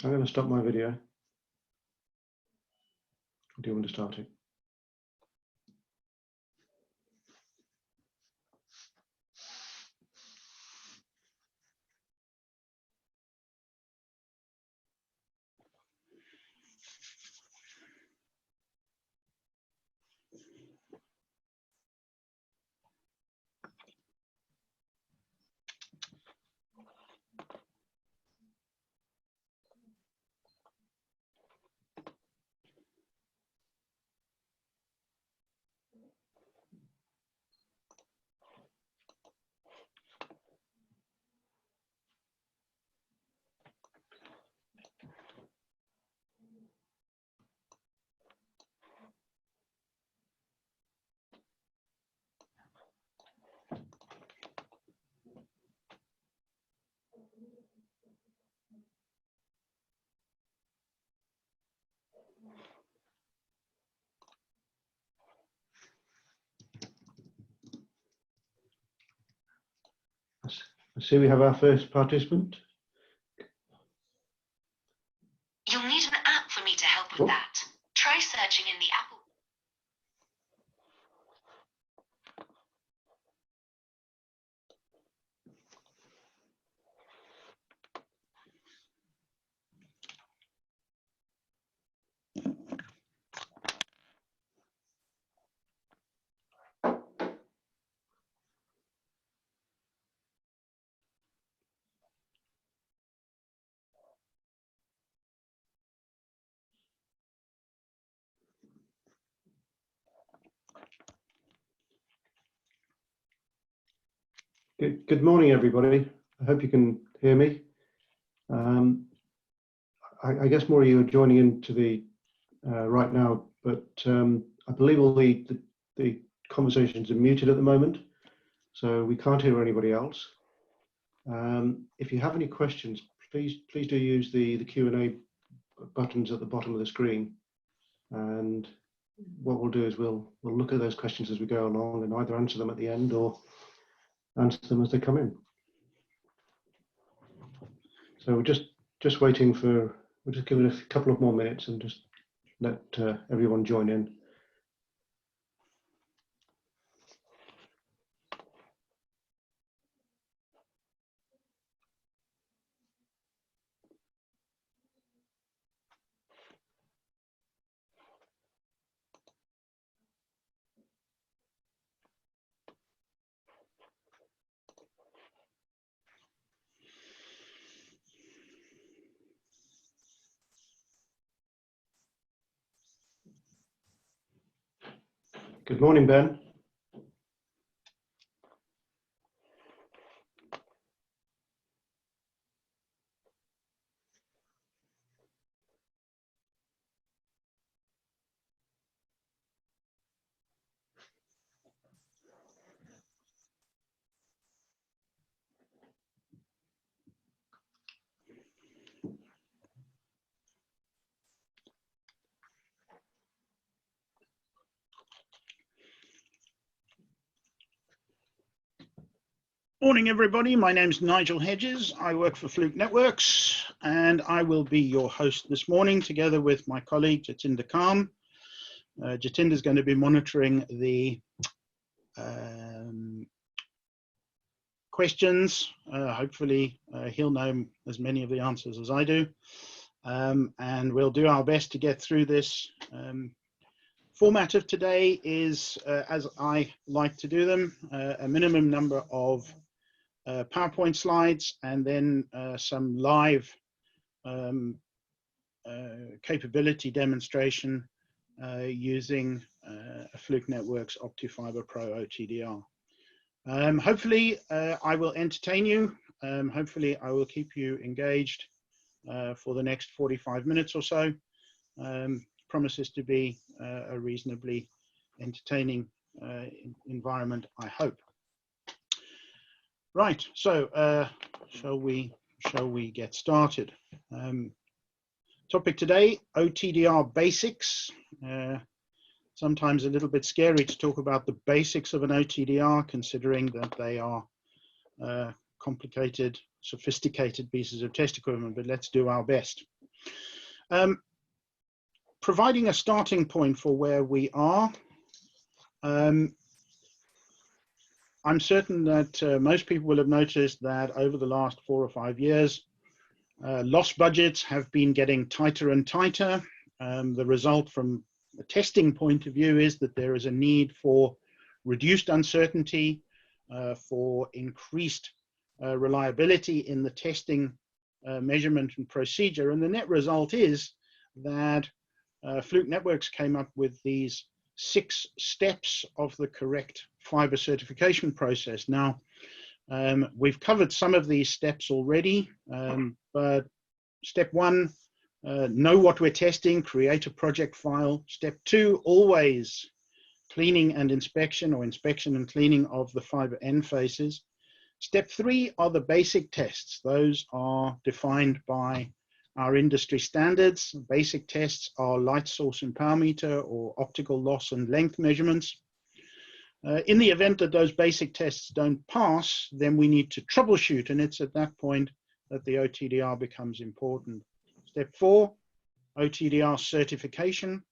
I'm going to stop my video. Or do you want to start it? I see we have our first participant. You'll need an app for me to help with that. Try searching in the Apple. Good morning, everybody. I hope you can hear me. I guess more of you are joining into the right now, but I believe all the conversations are muted at the moment, so we can't hear anybody else. If you have any questions, please do use the Q&A buttons at the bottom of the screen, and what we'll do is we'll look at those questions as we go along and either answer them at the end or answer them as they come in. So we're just waiting for, we'll just give it a couple of more minutes and just let everyone join in. Good morning, Ben. Morning, everybody. My name's Nigel Hedges. I work for Fluke Networks, and I will be your host this morning together with my colleague Jatinder Kam. Jatinder is going to be monitoring the questions. Hopefully he'll know as many of the answers as I do, and we'll do our best to get through this. Format of today is, as I like to do them, a minimum number of PowerPoint slides and then some live capability demonstration using a Fluke Networks OptiFibre Pro OTDR. Hopefully I will entertain you. Hopefully I will keep you engaged for the next 45 minutes or so. Promises to be a reasonably entertaining environment, I hope. Right, so shall we get started? Topic today, OTDR basics. Sometimes a little bit scary to talk about the basics of an OTDR, considering that they are complicated, sophisticated pieces of test equipment, but let's do our best. Providing a starting point for where we are, I'm certain that most people will have noticed that over the last 4 or 5 years, loss budgets have been getting tighter and tighter. The result from a testing point of view is that there is a need for reduced uncertainty, for increased reliability in the testing measurement and procedure. And the net result is that Fluke Networks came up with these 6 steps of the correct fiber certification process. Now, we've covered some of these steps already, but step 1, know what we're testing, create a project file. Step 2, always cleaning and inspection, or inspection and cleaning of the fiber end faces. Step 3 are the basic tests. Those are defined by our industry standards. Basic tests are light source and power meter, or optical loss and length measurements. In the event that those basic tests don't pass, then we need to troubleshoot, and it's at that point that the OTDR becomes important. Step 4, OTDR certification.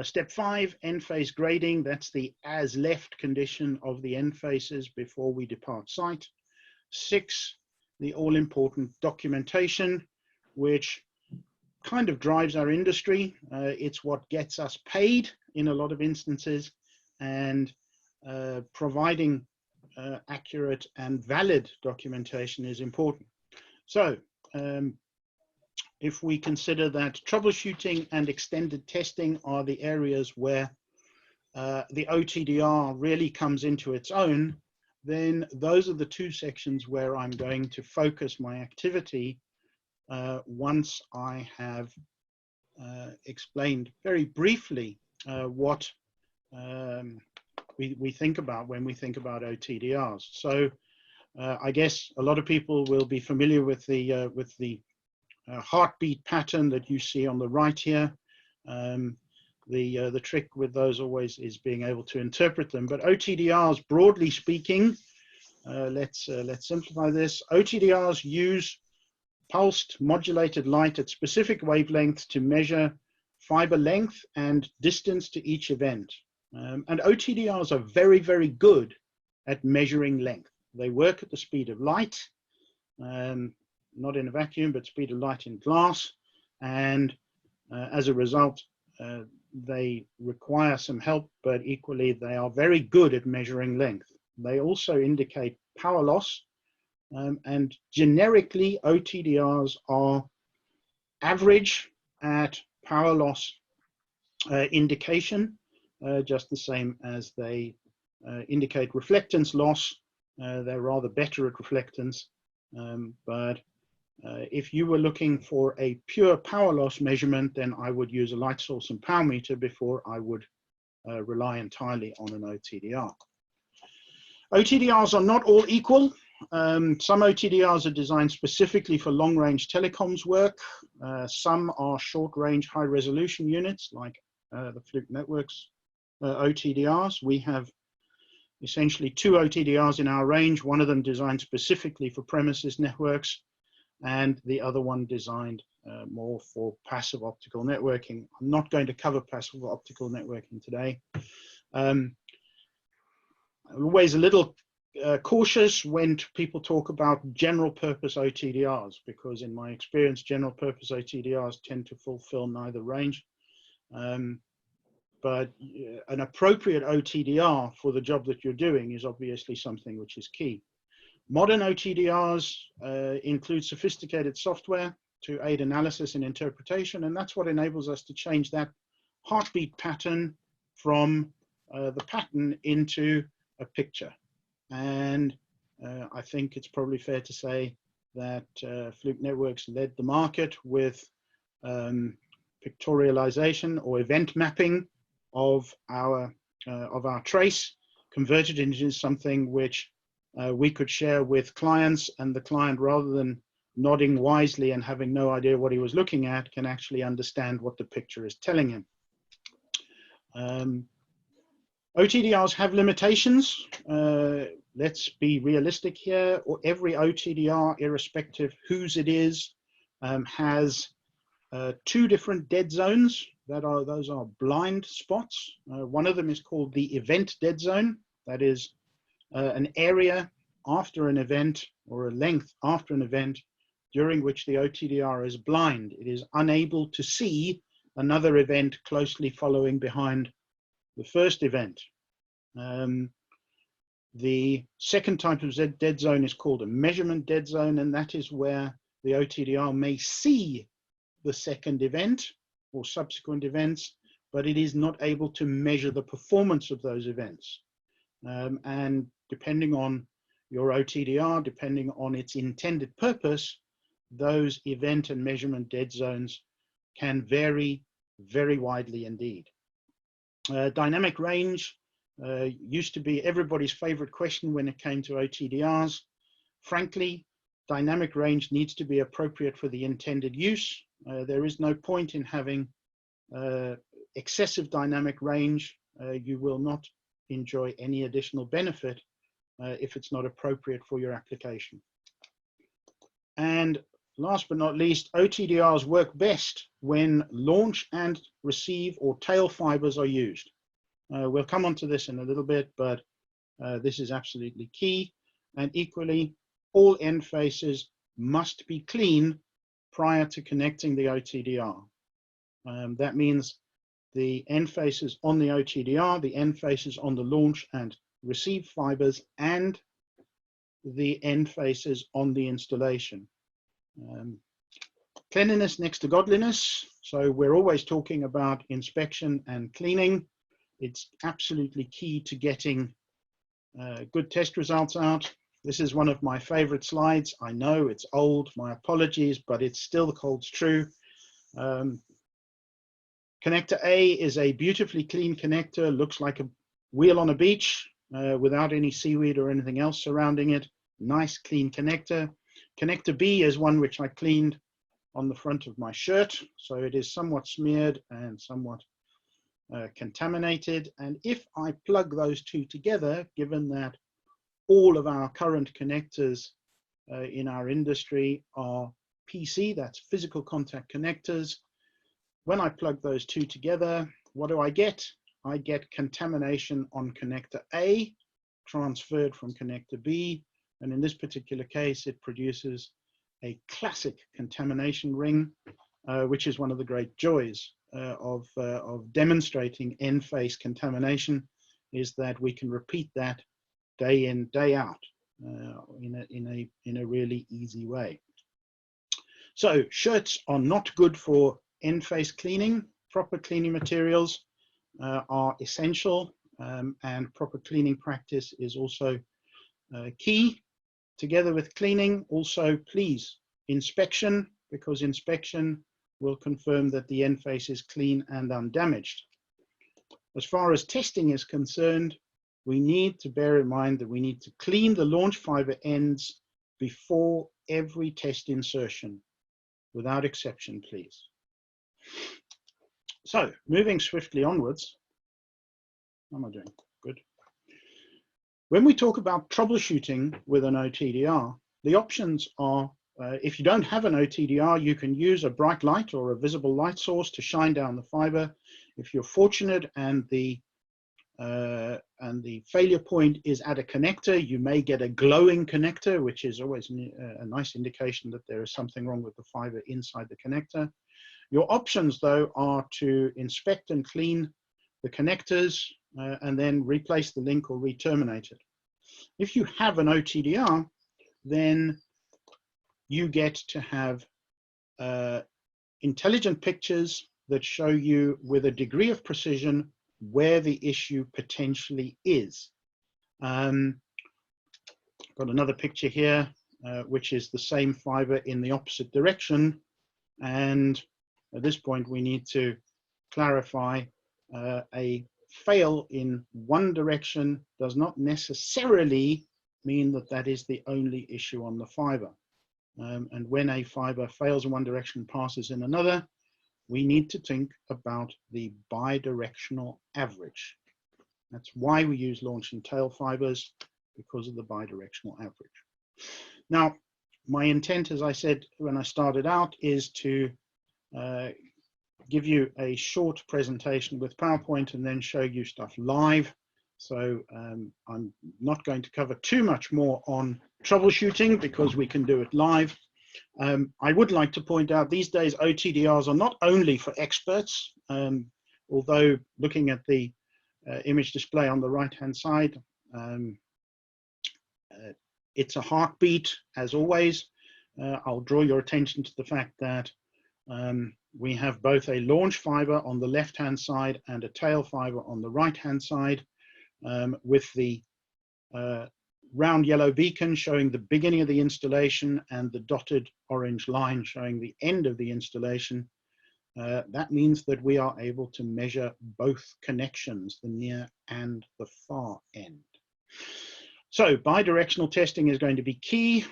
Step 5, end face grading. That's the as left condition of the end faces before we depart site. 6, the all important documentation, which kind of drives our industry. It's what gets us paid in a lot of instances, and providing accurate and valid documentation is important. So if we consider that troubleshooting and extended testing are the areas where the OTDR really comes into its own, then those are the 2 sections where I'm going to focus my activity once I have explained very briefly what we think about when we think about OTDRs. So I guess a lot of people will be familiar with the heartbeat pattern that you see on the right here. The trick with those always is being able to interpret them. But OTDRs, broadly speaking, let's simplify this. OTDRs use pulsed modulated light at specific wavelengths to measure fiber length and distance to each event. And OTDRs are very, very good at measuring length. They work at the speed of light, not in a vacuum, but speed of light in glass. And as a result, they require some help, but equally they are very good at measuring length. They also indicate power loss, and generically OTDRs are average at power loss indication, just the same as they indicate reflectance loss. They're rather better at reflectance, but if you were looking for a pure power loss measurement, then I would use a light source and power meter before I would rely entirely on an OTDR. OTDRs are not all equal. Some OTDRs are designed specifically for long-range telecoms work. Some are short-range high-resolution units, like the Fluke Networks OTDRs. We have essentially 2 OTDRs in our range, one of them designed specifically for premises networks, and the other one designed more for passive optical networking. I'm not going to cover passive optical networking today. I'm always a little cautious when people talk about general purpose OTDRs, because in my experience, general purpose OTDRs tend to fulfill neither range. But an appropriate OTDR for the job that you're doing is obviously something which is key. Modern OTDRs include sophisticated software to aid analysis and interpretation, and that's what enables us to change that heartbeat pattern from the pattern into a picture. And I think it's probably fair to say that Fluke Networks led the market with pictorialization or event mapping of our trace, converted into something which we could share with clients, and the client, rather than nodding wisely and having no idea what he was looking at, can actually understand what the picture is telling him. OTDRs have limitations. Let's be realistic here. Every OTDR, irrespective whose it is, has two different dead zones. Those are blind spots. One of them is called the event dead zone. That is an area after an event, or a length after an event, during which the OTDR is blind. It is unable to see another event closely following behind the first event. The second type of dead zone is called a measurement dead zone, and that is where the OTDR may see the second event or subsequent events, but it is not able to measure the performance of those events. And depending on your OTDR, depending on its intended purpose, those event and measurement dead zones can vary very widely indeed. Dynamic range used to be everybody's favorite question when it came to OTDRs. Frankly, dynamic range needs to be appropriate for the intended use. There is no point in having excessive dynamic range. You will not enjoy any additional benefit if it's not appropriate for your application. And last but not least, OTDRs work best when launch and receive or tail fibers are used. We'll come on to this in a little bit, but this is absolutely key. And equally, all end faces must be clean prior to connecting the OTDR. That means the end faces on the OTDR, the end faces on the launch and receive fibers, and the end faces on the installation. Cleanliness next to godliness. So we're always talking about inspection and cleaning. It's absolutely key to getting good test results out. This is one of my favorite slides. I know it's old, my apologies, but it still holds true. Connector A is a beautifully clean connector, looks like a wheel on a beach without any seaweed or anything else surrounding it. Nice clean connector. Connector B is one which I cleaned on the front of my shirt, so it is somewhat smeared and somewhat contaminated. And if I plug those two together, given that all of our current connectors in our industry are PC, that's physical contact connectors, when I plug those two together, what do I get? I get contamination on connector A transferred from connector B, and in this particular case it produces a classic contamination ring, which is one of the great joys of demonstrating end face contamination, is that we can repeat that day in, day out in a really easy way. So shirts are not good for end face cleaning. Proper cleaning materials are essential, and proper cleaning practice is also key. Together with cleaning, also please inspection, because inspection will confirm that the end face is clean and undamaged. As far as testing is concerned, we need to bear in mind that we need to clean the launch fiber ends before every test insertion, without exception, please. So, moving swiftly onwards. How am I doing? Good. When we talk about troubleshooting with an OTDR, the options are, if you don't have an OTDR, you can use a bright light or a visible light source to shine down the fiber. If you're fortunate and the failure point is at a connector, you may get a glowing connector, which is always a nice indication that there is something wrong with the fiber inside the connector. Your options, though, are to inspect and clean the connectors and then replace the link or re-terminate it. If you have an OTDR, then you get to have intelligent pictures that show you with a degree of precision where the issue potentially is. Got another picture here, which is the same fiber in the opposite direction. And at this point, we need to clarify a fail in one direction does not necessarily mean that that is the only issue on the fiber. And when a fiber fails in one direction and passes in another, we need to think about the bidirectional average. That's why we use launch and tail fibers, because of the bidirectional average. Now, my intent, as I said when I started out, is to give you a short presentation with PowerPoint and then show you stuff live. So I'm not going to cover too much more on troubleshooting because we can do it live. I would like to point out these days OTDRs are not only for experts, although looking at the image display on the right hand side, it's a heartbeat as always. I'll draw your attention to the fact that we have both a launch fiber on the left hand side and a tail fiber on the right hand side, with the round yellow beacon showing the beginning of the installation and the dotted orange line showing the end of the installation. That means that we are able to measure both connections, the near and the far end. So bidirectional testing is going to be key.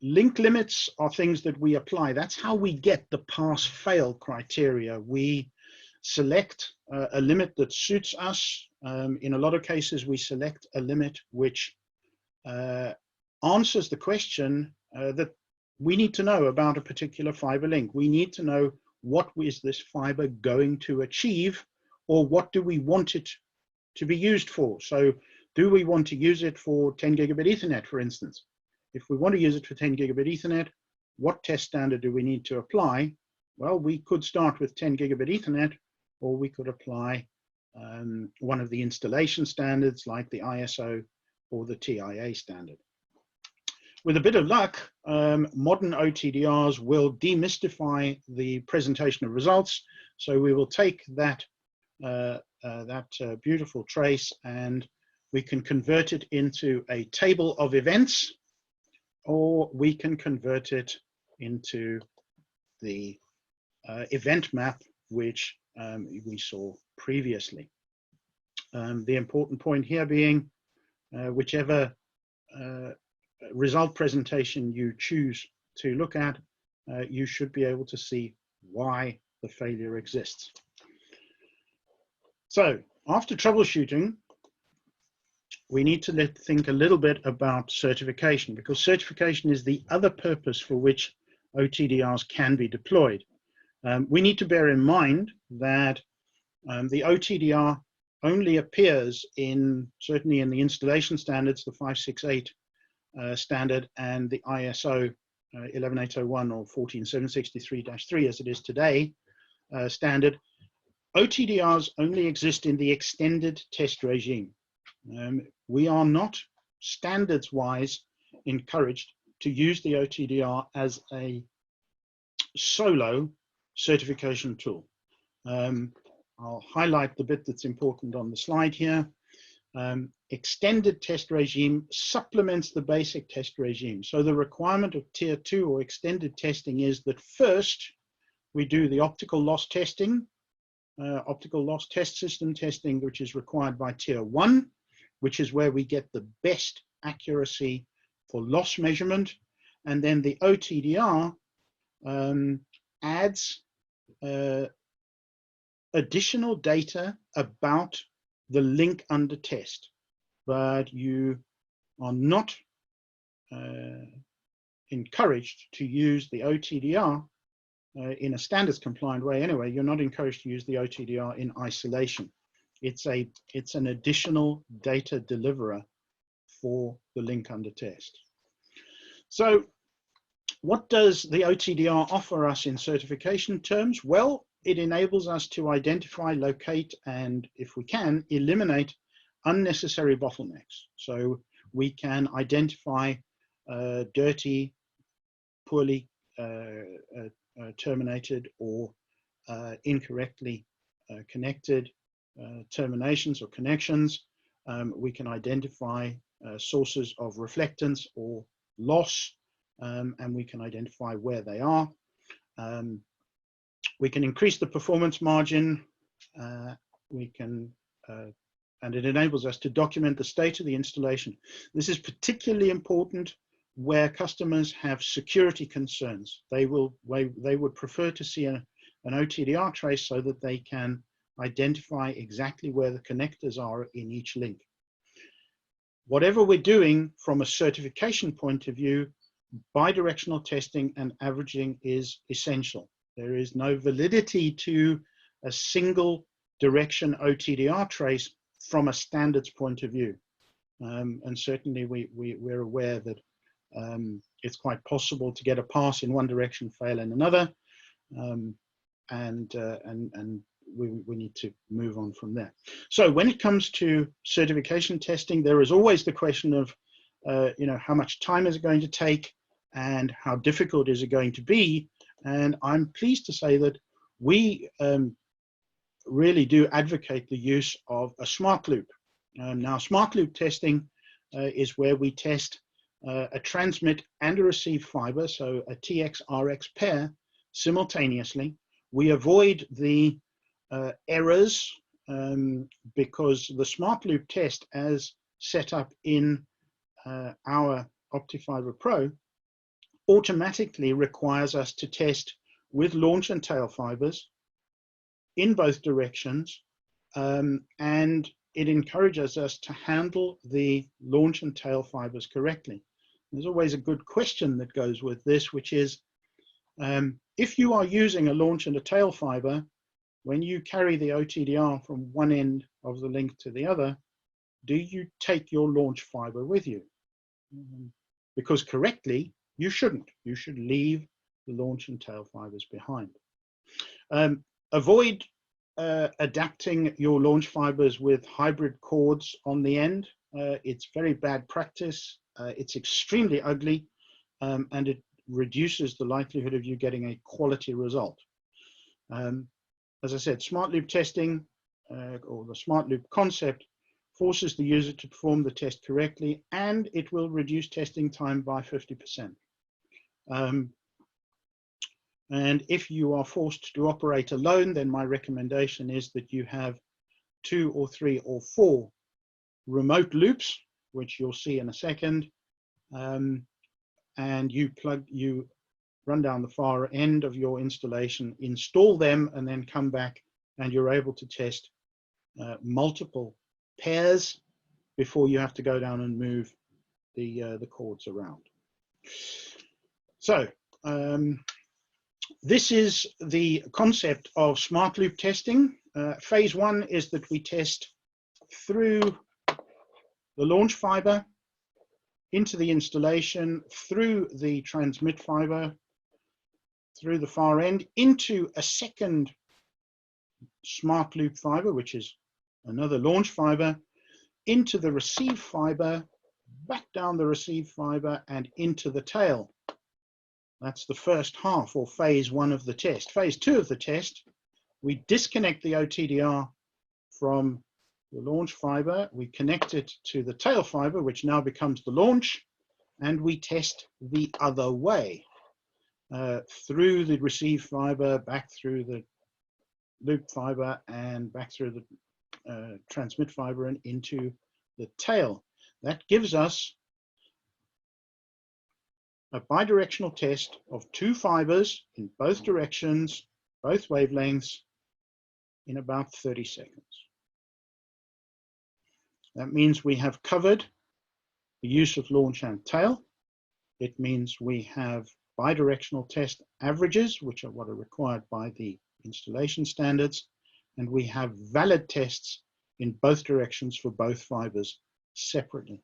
Link limits are things that we apply. That's how we get the pass-fail criteria. We select a limit that suits us. In a lot of cases, we select a limit which answers the question that we need to know about a particular fiber link. We need to know what is this fiber going to achieve, or what do we want it to be used for. So do we want to use it for 10 gigabit Ethernet, for instance? If we want to use it for 10 gigabit Ethernet, what test standard do we need to apply? Well, we could start with 10 gigabit Ethernet, or we could apply one of the installation standards like the ISO or the TIA standard. With a bit of luck, modern OTDRs will demystify the presentation of results. So we will take that, beautiful trace and we can convert it into a table of events, or we can convert it into the event map, which we saw previously. The important point here being, whichever result presentation you choose to look at, you should be able to see why the failure exists. So after troubleshooting, we need to think a little bit about certification, because certification is the other purpose for which OTDRs can be deployed. We need to bear in mind that the OTDR only appears certainly in the installation standards, the 568 standard and the ISO 11801 or 14763-3 as it is today standard. OTDRs only exist in the extended test regime. We are not standards-wise encouraged to use the OTDR as a solo certification tool. I'll highlight the bit that's important on the slide here. Extended test regime supplements the basic test regime. So the requirement of tier 2 or extended testing is that first we do the optical loss testing, optical loss test system testing, which is required by tier 1, which is where we get the best accuracy for loss measurement. And then the OTDR adds additional data about the link under test, but you are not encouraged to use the OTDR in a standards compliant way anyway. You're not encouraged to use the OTDR in isolation. It's an additional data deliverer for the link under test. So what does the OTDR offer us in certification terms? Well, it enables us to identify, locate, and if we can, eliminate unnecessary bottlenecks. So we can identify dirty, poorly terminated or incorrectly connected terminations or connections. We can identify sources of reflectance or loss, and we can identify where they are. We can increase the performance margin. And it enables us to document the state of the installation. This is particularly important where customers have security concerns. They would prefer to see an OTDR trace so that they can identify exactly where the connectors are in each link. Whatever we're doing from a certification point of view, bidirectional testing and averaging is essential. There is no validity to a single direction OTDR trace from a standards point of view. And certainly we're aware that it's quite possible to get a pass in one direction, fail in another, and we need to move on from there. So when it comes to certification testing, there is always the question of, how much time is it going to take and how difficult is it going to be? And I'm pleased to say that we really do advocate the use of a smart loop. Now, smart loop testing is where we test a transmit and a receive fiber, so a TX-RX pair simultaneously. We avoid the errors because the smart loop test, as set up in our OptiFiber Pro, automatically requires us to test with launch and tail fibers in both directions, and it encourages us to handle the launch and tail fibers correctly. There's always a good question that goes with this, which is, if you are using a launch and a tail fiber, when you carry the OTDR from one end of the link to the other, do you take your launch fiber with you? Because correctly, you shouldn't. You should leave the launch and tail fibers behind. Avoid adapting your launch fibers with hybrid cords on the end. It's very bad practice. It's extremely ugly, and it reduces the likelihood of you getting a quality result. As I said, smart loop testing, or the smart loop concept, forces the user to perform the test correctly, and it will reduce testing time by 50%. And if you are forced to operate alone, then my recommendation is that you have 2 or 3 or 4 remote loops, which you'll see in a second, and you run down the far end of your installation, install them, and then come back, and you're able to test multiple pairs before you have to go down and move the cords around. So this is the concept of smart loop testing. Phase 1 is that we test through the launch fiber, into the installation, through the transmit fiber, through the far end, into a second smart loop fiber, which is another launch fiber, into the receive fiber, back down the receive fiber, and into the tail. That's the first half, or phase 1 of the test. Phase 2 of the test, we disconnect the OTDR from the launch fiber, we connect it to the tail fiber, which now becomes the launch, and we test the other way, through the receive fiber, back through the loop fiber, and back through the transmit fiber and into the tail. That gives us a bidirectional test of 2 fibers in both directions, both wavelengths, in about 30 seconds. That means we have covered the use of launch and tail. It means we have bidirectional test averages, which are what are required by the installation standards, and we have valid tests in both directions for both fibers separately.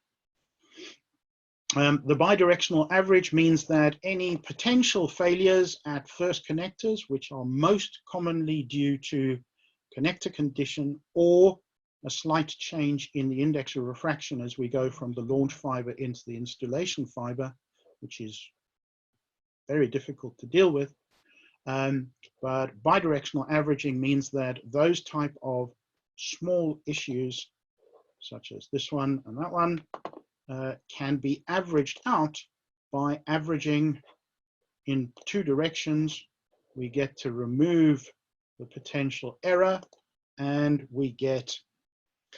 The bidirectional average means that any potential failures at first connectors, which are most commonly due to connector condition or a slight change in the index of refraction as we go from the launch fiber into the installation fiber, which is very difficult to deal with. But bidirectional averaging means that those type of small issues, such as this one and that one, can be averaged out by averaging in 2 directions. We get to remove the potential error, and we get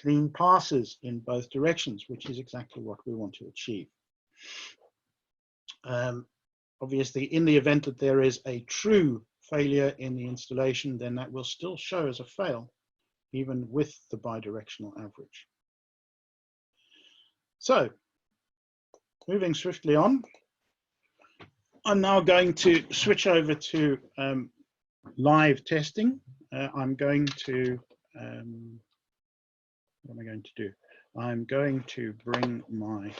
clean passes in both directions, which is exactly what we want to achieve. Obviously, in the event that there is a true failure in the installation, then that will still show as a fail, even with the bidirectional average. So, moving swiftly on, I'm now going to switch over to live testing. I'm going to, what am I going to do? I'm going to bring my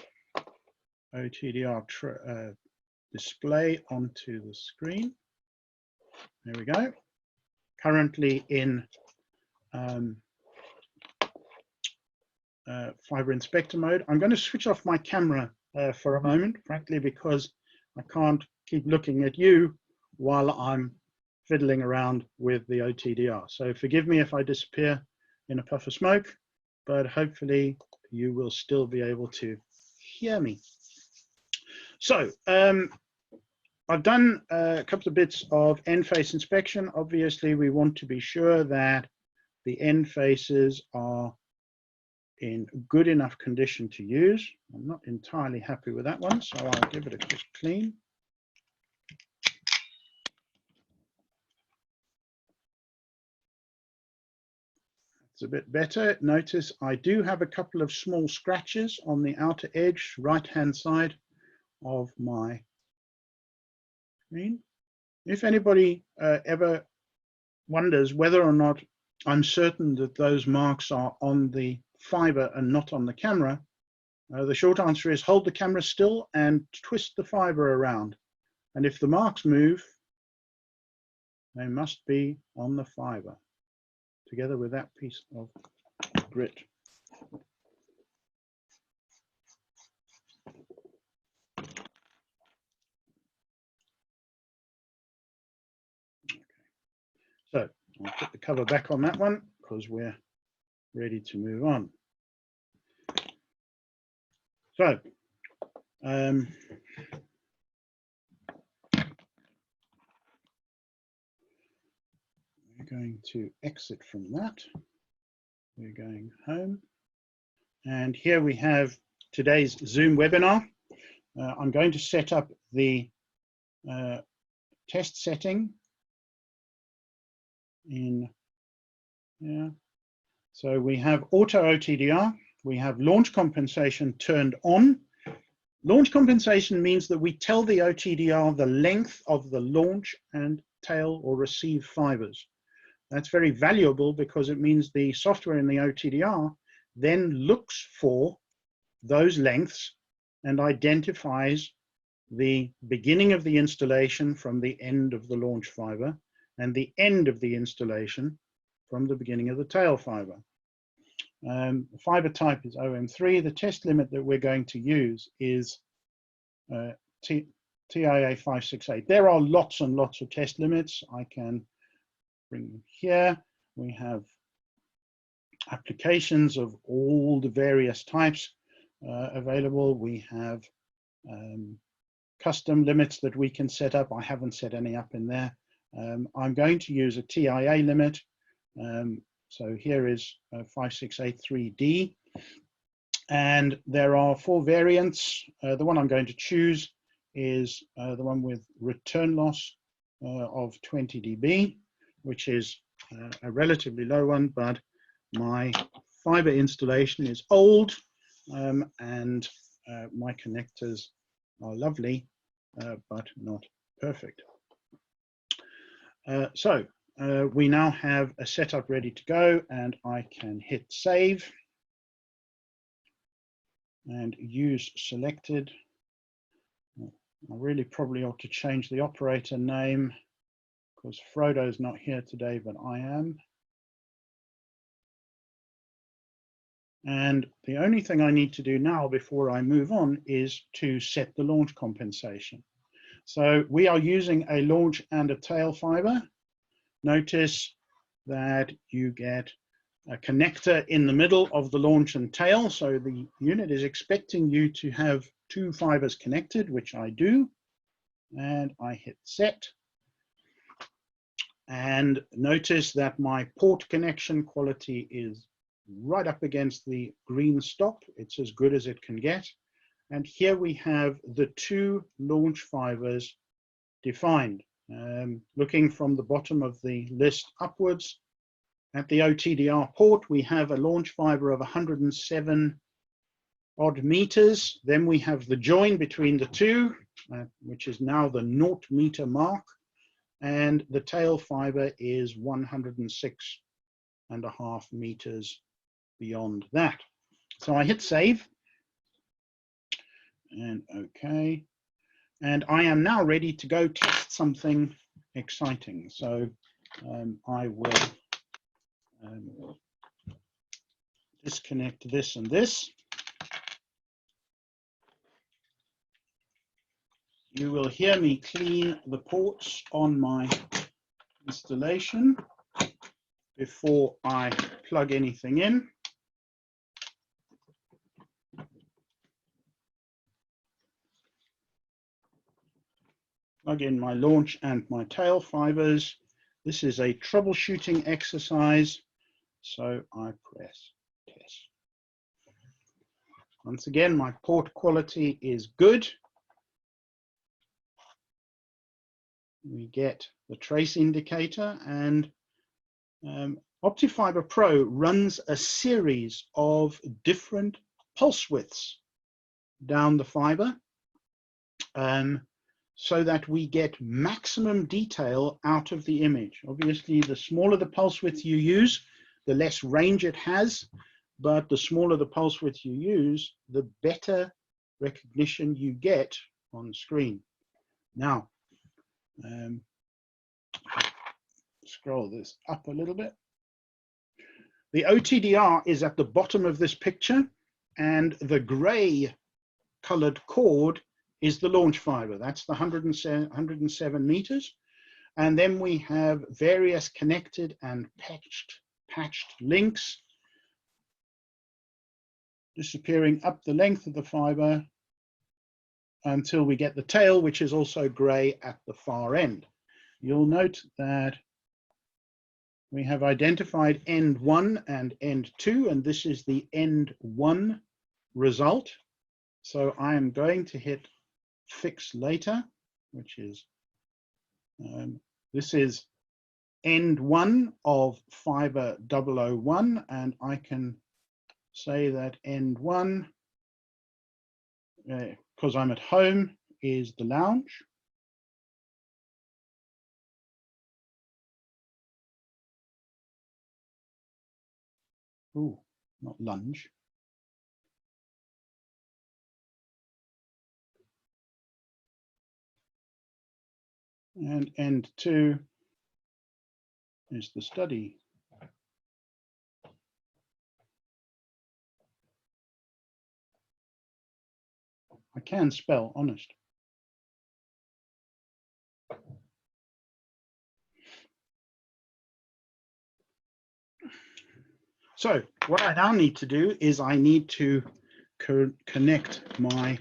OTDR display onto the screen. There we go. Currently in fibre inspector mode. I'm going to switch off my camera for a moment, frankly, because I can't keep looking at you while I'm fiddling around with the OTDR. So forgive me if I disappear in a puff of smoke, but hopefully you will still be able to hear me. So I've done a couple of bits of end face inspection. Obviously, we want to be sure that the end faces are in good enough condition to use. I'm not entirely happy with that one, so I'll give it a quick clean. It's a bit better. Notice I do have a couple of small scratches on the outer edge, right-hand side of my screen. If anybody ever wonders whether or not I'm certain that those marks are on the fibre and not on the camera, the short answer is hold the camera still and twist the fibre around. And if the marks move, they must be on the fibre, together with that piece of grit. Okay. So I'll put the cover back on that one because we're ready to move on. So we're going to exit from that. We're going home. And here we have today's Zoom webinar. I'm going to set up the test setting in here. So we have auto OTDR. We have launch compensation turned on. Launch compensation means that we tell the OTDR the length of the launch and tail or receive fibers. That's very valuable because it means the software in the OTDR then looks for those lengths and identifies the beginning of the installation from the end of the launch fiber and the end of the installation from the beginning of the tail fiber. Fiber type is OM3. The test limit that we're going to use is TIA 568. There are lots and lots of test limits. I can bring them here. We have applications of all the various types available. We have custom limits that we can set up. I haven't set any up in there. I'm going to use a TIA limit. So here is 5683D. And there are 4 variants. The one I'm going to choose is the one with return loss of 20 dB, which is a relatively low one, but my fiber installation is old and my connectors are lovely, but not perfect. So we now have a setup ready to go, and I can hit save and use selected. I really probably ought to change the operator name because Frodo's not here today, but I am. And the only thing I need to do now before I move on is to set the launch compensation. So we are using a launch and a tail fiber. Notice that you get a connector in the middle of the launch and tail. So the unit is expecting you to have 2 fibers connected, which I do. And I hit set. And notice that my port connection quality is right up against the green stop. It's as good as it can get. And here we have the 2 launch fibers defined. Looking from the bottom of the list upwards, at the OTDR port, we have a launch fiber of 107 odd meters. Then we have the join between the 2, which is now the 0 meter mark, and the tail fiber is 106.5 meters beyond that. So I hit save, and OK, and I am now ready to go test something exciting. So I will disconnect this and this. You will hear me clean the ports on my installation before I plug anything in. Plug in my launch and my tail fibers. This is a troubleshooting exercise, so I press test. Once again, my port quality is good. We get the trace indicator, and OptiFiber Pro runs a series of different pulse widths down the fiber so that we get maximum detail out of the image. Obviously, the smaller the pulse width you use, the less range it has, but the smaller the pulse width you use, the better recognition you get on screen. Now, scroll this up a little bit. The OTDR is at the bottom of this picture, and the gray colored cord is the launch fiber. That's the 107 meters. And then we have various connected and patched links disappearing up the length of the fiber until we get the tail, which is also gray at the far end. You'll note that we have identified end 1 and end 2, and this is the end 1 result. So I am going to hit fix later, which is, this is end 1 of fiber 001, and I can say that end 1, because I'm at home, is the lounge. Ooh, not lunge. And end 2 is the study. I can spell honest. So what I now need to do is I need to connect my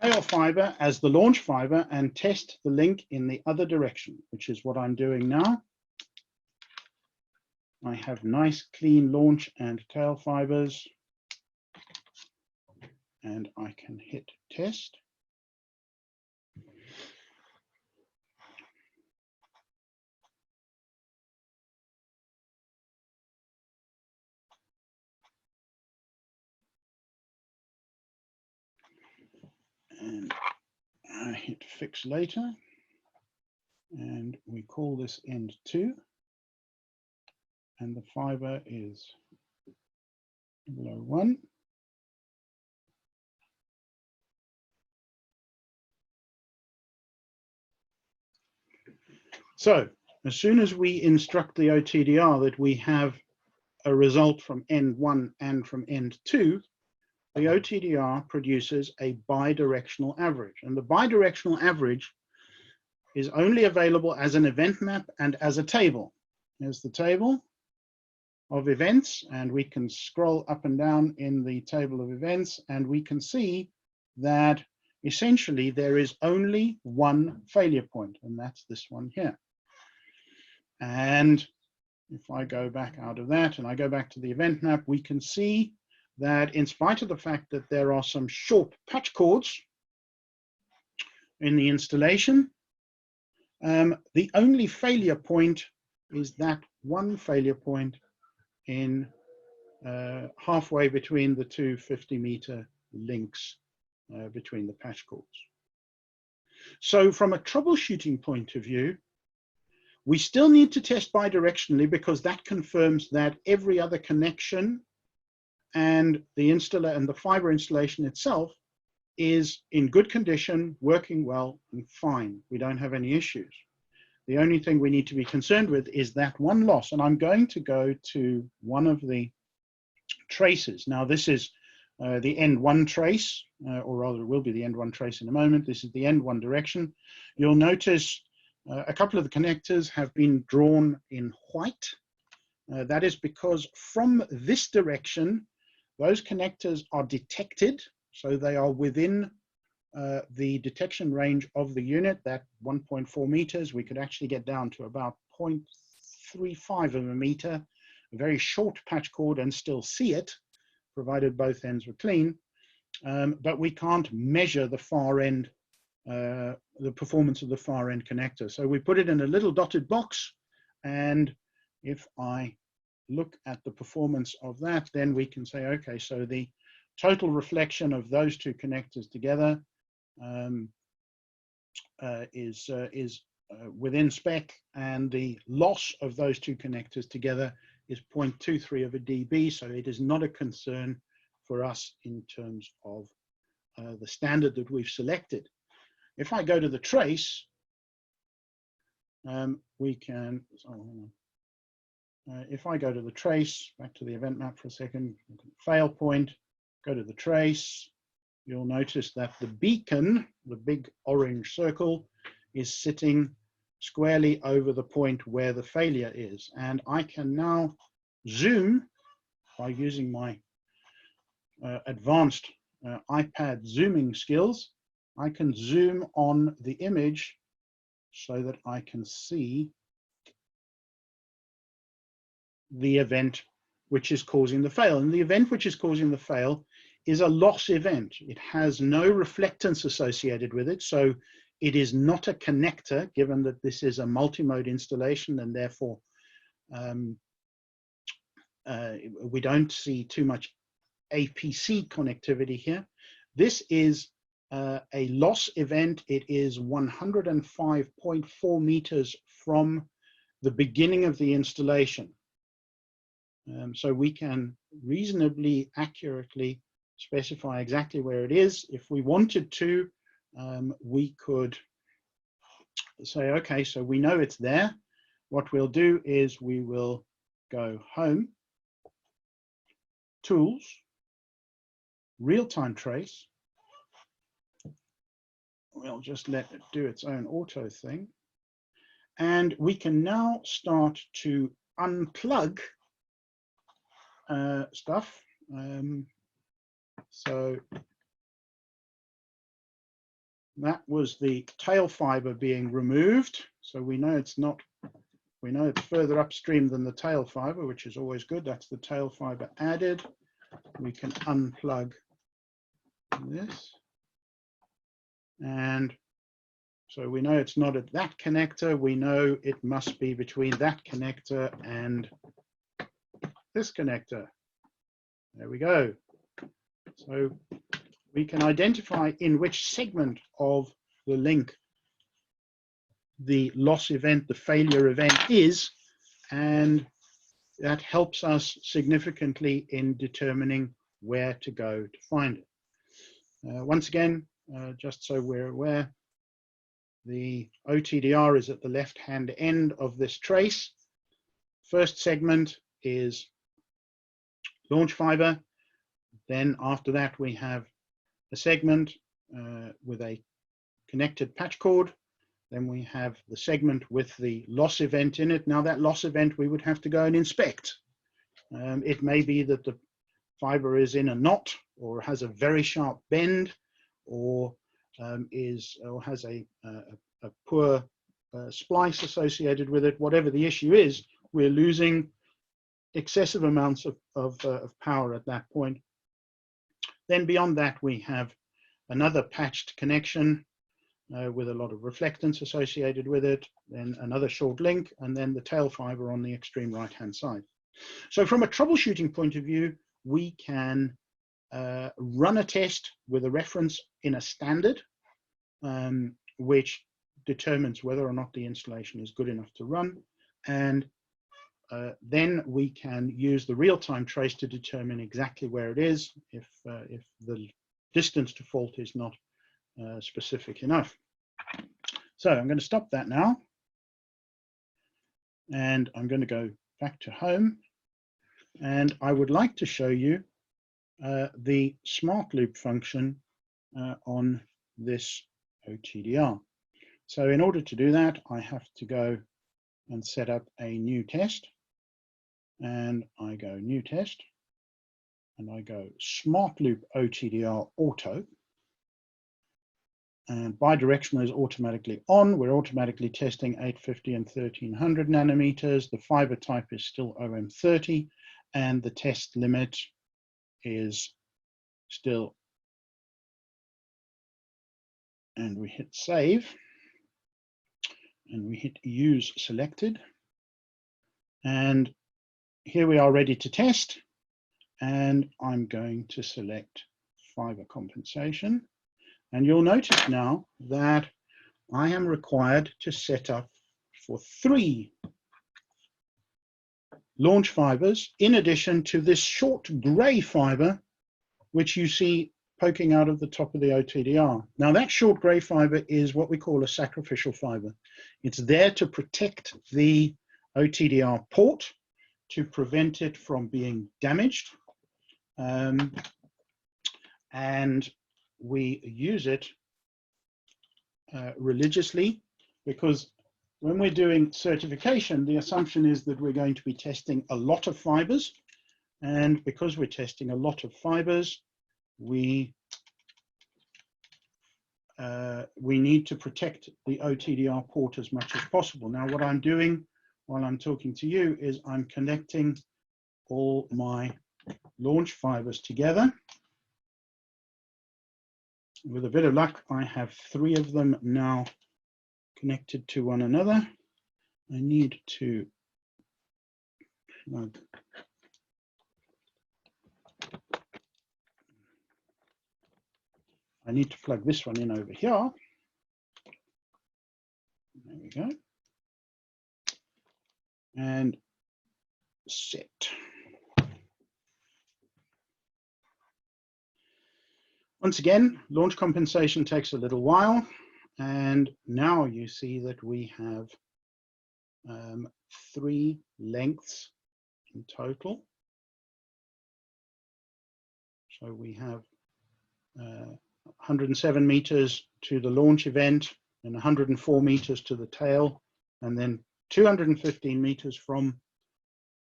tail fiber as the launch fiber and test the link in the other direction, which is what I'm doing now. I have nice clean launch and tail fibers, and I can hit test. And I hit fix later, and we call this end 2, and the fiber is 001. So as soon as we instruct the OTDR that we have a result from end 1 and from end 2, the OTDR produces a bidirectional average. And the bidirectional average is only available as an event map and as a table. Here's the table of events, and we can scroll up and down in the table of events, and we can see that essentially there is only one failure point, and that's this one here. And if I go back out of that and I go back to the event map, we can see that in spite of the fact that there are some short patch cords in the installation, the only failure point is that one failure point in halfway between the two 50-meter links between the patch cords. So from a troubleshooting point of view, we still need to test bidirectionally because that confirms that every other connection and the fiber installation itself is in good condition, working well and fine. We don't have any issues. The only thing we need to be concerned with is that one loss. And I'm going to go to one of the traces. Now this is the end one trace, or rather it will be the end one trace in a moment. This is the end one direction. You'll notice a couple of the connectors have been drawn in white. That is because from this direction, those connectors are detected. So they are within the detection range of the unit, that 1.4 meters. We could actually get down to about 0.35 of a meter, a very short patch cord, and still see it, provided both ends were clean. But we can't measure the far end, the performance of the far end connector. So we put it in a little dotted box, and if I look at the performance of that, then we can say, okay, so the total reflection of those two connectors together is within spec, and the loss of those two connectors together is 0.23 of a dB, so it is not a concern for us in terms of the standard that we've selected. If I go to the trace, we can, if I go to the trace, back to the event map for a second, fail point, go to the trace, you'll notice that the beacon, the big orange circle, is sitting squarely over the point where the failure is. And I can now zoom by using my advanced iPad zooming skills. I can zoom on the image so that I can see the event which is causing the fail. And the event which is causing the fail is a loss event. It has no reflectance associated with it, so it is not a connector, given that this is a multi-mode installation, and therefore we don't see too much APC connectivity here. This is a loss event. It is 105.4 meters from the beginning of the installation. So we can reasonably accurately specify exactly where it is. If we wanted to, we could say, okay, so we know it's there. What we'll do is we will go Home, Tools, Real-Time Trace. We'll just let it do its own auto thing. And we can now start to unplug stuff. So that was the tail fiber being removed. So we know it's not, we know it's further upstream than the tail fiber, which is always good. That's the tail fiber added. We can unplug this. And so we know it's not at that connector. We know it must be between that connector and this connector. There we go. So we can identify in which segment of the link the loss event, the failure event is, and that helps us significantly in determining where to go to find it. Once again, just so we're aware, the OTDR is at the left-hand end of this trace. First segment is launch fiber. Then after that, we have a segment with a connected patch cord. Then we have the segment with the loss event in it. Now that loss event, we would have to go and inspect. It may be that the fiber is in a knot, or has a very sharp bend, or has a poor splice associated with it. Whatever the issue is, we're losing excessive amounts of power at that point. Then beyond that, we have another patched connection with a lot of reflectance associated with it, then another short link, and then the tail fiber on the extreme right-hand side. So from a troubleshooting point of view, we can run a test with a reference in a standard, which determines whether or not the installation is good enough to run. And then we can use the real-time trace to determine exactly where it is if the distance to fault is not specific enough. So I'm going to stop that now. And I'm going to go back to home. And I would like to show you the smart loop function on this OTDR. So in order to do that, I have to go and set up a new test. And I go new test. And I go smart loop OTDR auto. And bidirectional is automatically on. We're automatically testing 850 and 1300 nanometers. The fiber type is still OM30. And the test limit is still, and we hit save, and we hit use selected, and here we are ready to test, and I'm going to select fiber compensation, and you'll notice now that I am required to set up for 3 launch fibers in addition to this short gray fiber which you see poking out of the top of the OTDR. Now that short gray fiber is what we call a sacrificial fiber. It's there to protect the OTDR port, to prevent it from being damaged. And we use it religiously, because when we're doing certification, the assumption is that we're going to be testing a lot of fibers. And because we're testing a lot of fibers, we need to protect the OTDR port as much as possible. Now, what I'm doing while I'm talking to you is I'm connecting all my launch fibers together. With a bit of luck, I have 3 of them now connected to one another. I need to plug this one in over here. There we go. And set. Once again, launch compensation takes a little while. And now you see that we have 3 lengths in total. So we have 107 meters to the launch event and 104 meters to the tail, and then 215 meters from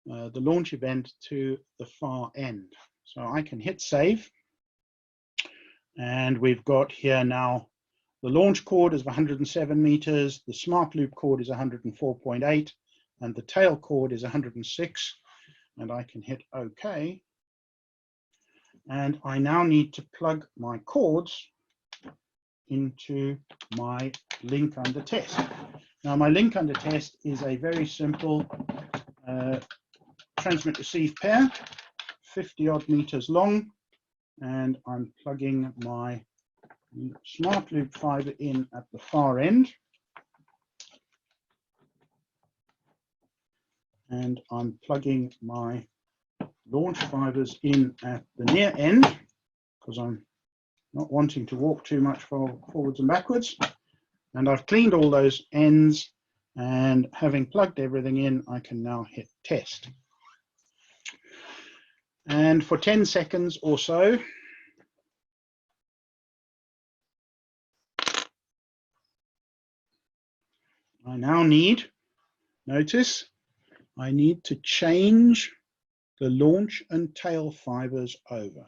the launch event to the far end. So I can hit save. And we've got here now the launch chord is 107 meters, the smart loop chord is 104.8, and the tail chord is 106. And I can hit OK. And I now need to plug my cords into my link under test. Now, my link under test is a very simple transmit receive pair, 50 odd meters long, and I'm plugging my smart loop fiber in at the far end, and I'm plugging my launch fibers in at the near end because I'm not wanting to walk too much forwards and backwards. And I've cleaned all those ends, and having plugged everything in, I can now hit test. And for 10 seconds or so, I now need, notice, I need to change the launch and tail fibers over.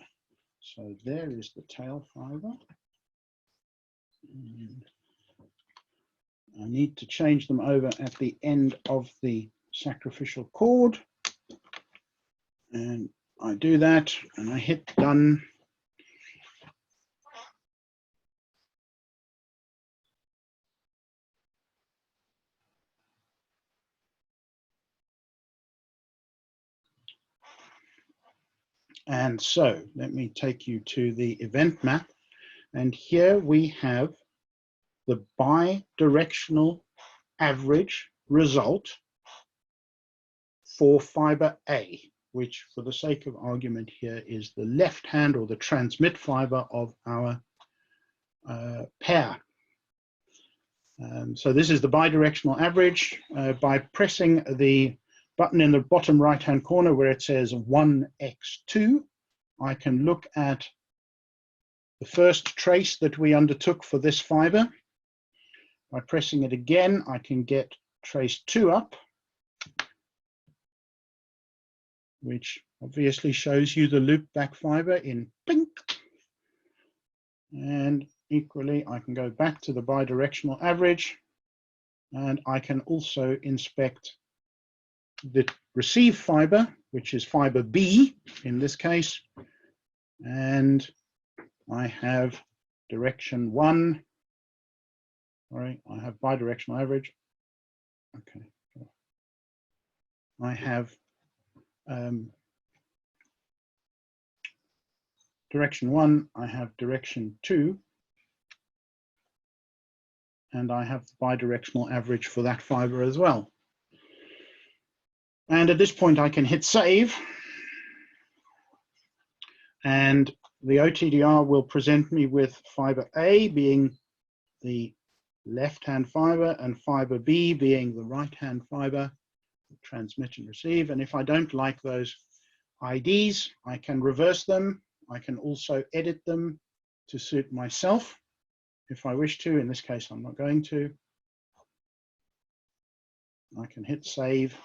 So there is the tail fiber. And I need to change them over at the end of the sacrificial cord. And I do that and I hit done. And so let me take you to the event map. And here we have the bi-directional average result for fiber A, which for the sake of argument here is the left hand or the transmit fiber of our pair. So this is the bidirectional average. By pressing the button in the bottom right hand corner where it says 1x2, I can look at the first trace that we undertook for this fiber. By pressing it again, I can get trace 2 up, which obviously shows you the loop back fiber in pink. And equally, I can go back to the bidirectional average, and I can also inspect the receive fiber, which is fiber B in this case, and I have direction 1. Sorry, I have bidirectional average. Okay. I have direction 1, I have direction 2, and I have the bidirectional average for that fiber as well. And at this point I can hit save, and the OTDR will present me with fiber A being the left-hand fiber and fiber B being the right-hand fiber, transmit and receive. And if I don't like those IDs, I can reverse them. I can also edit them to suit myself if I wish to. In this case, I'm not going to. I can hit save,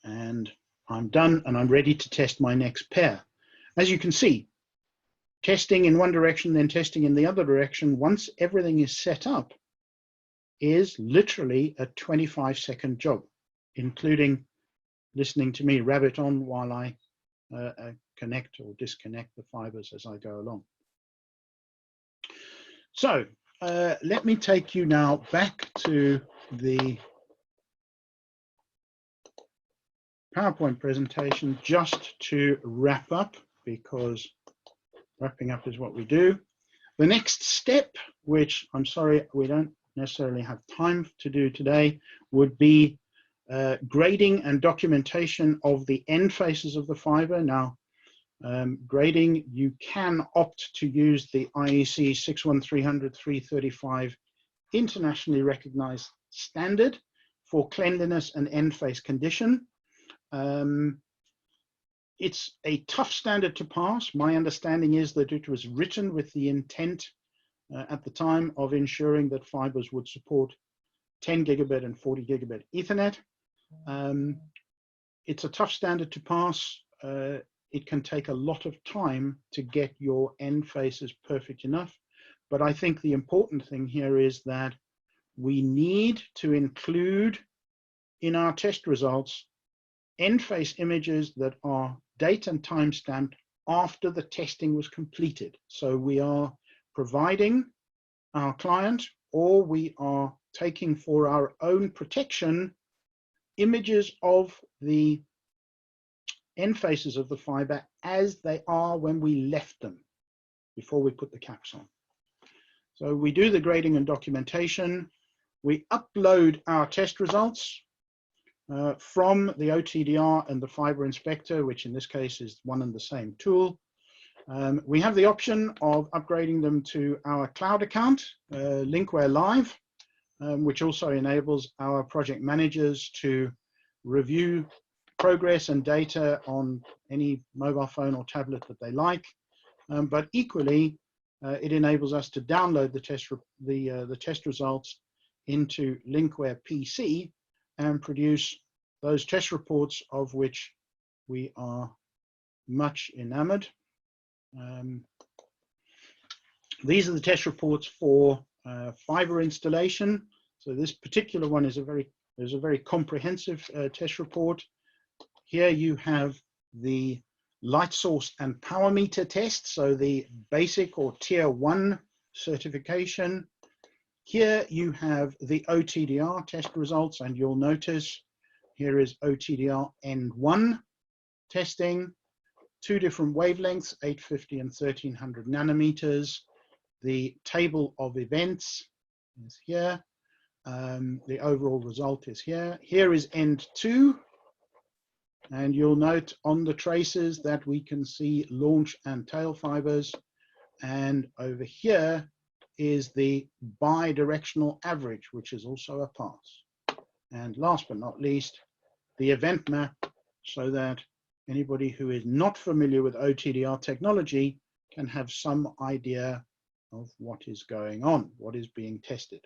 and I'm done, and I'm ready to test my next pair. As you can see, testing in one direction, then testing in the other direction, once everything is set up, is literally a 25-second job, including listening to me rabbit on while I connect or disconnect the fibers as I go along. So let me take you now back to the PowerPoint presentation just to wrap up, because wrapping up is what we do. The next step, which I'm sorry we don't necessarily have time to do today, would be grading and documentation of the end faces of the fiber. Now, grading, you can opt to use the IEC 61300-335 internationally recognized standard for cleanliness and end face condition. It's a tough standard to pass. My understanding is that it was written with the intent at the time of ensuring that fibers would support 10 gigabit and 40 gigabit Ethernet. It's a tough standard to pass. It can take a lot of time to get your end faces perfect enough. But I think the important thing here is that we need to include in our test results end face images that are date and time stamped after the testing was completed. So we are providing our client, or we are taking for our own protection, images of the end faces of the fiber as they are when we left them before we put the caps on. So we do the grading and documentation. We upload our test results from the OTDR and the fiber inspector, which in this case is one and the same tool. We have the option of upgrading them to our cloud account, Linkware Live, which also enables our project managers to review progress and data on any mobile phone or tablet that they like. But equally, it enables us to download the test results into Linkware PC and produce those test reports, of which we are much enamored. These are the test reports for fiber installation. So this particular one is a very comprehensive test report. Here you have the light source and power meter test, so the basic or tier 1 certification. Here you have the OTDR test results, and you'll notice here is OTDR N1 testing. two different wavelengths, 850 and 1300 nanometers. The table of events is here. The overall result is here. Here is end 2. And you'll note on the traces that we can see launch and tail fibers. And over here is the bi-directional average, which is also a pass. And last but not least, the event map, so that anybody who is not familiar with OTDR technology can have some idea of what is going on, what is being tested.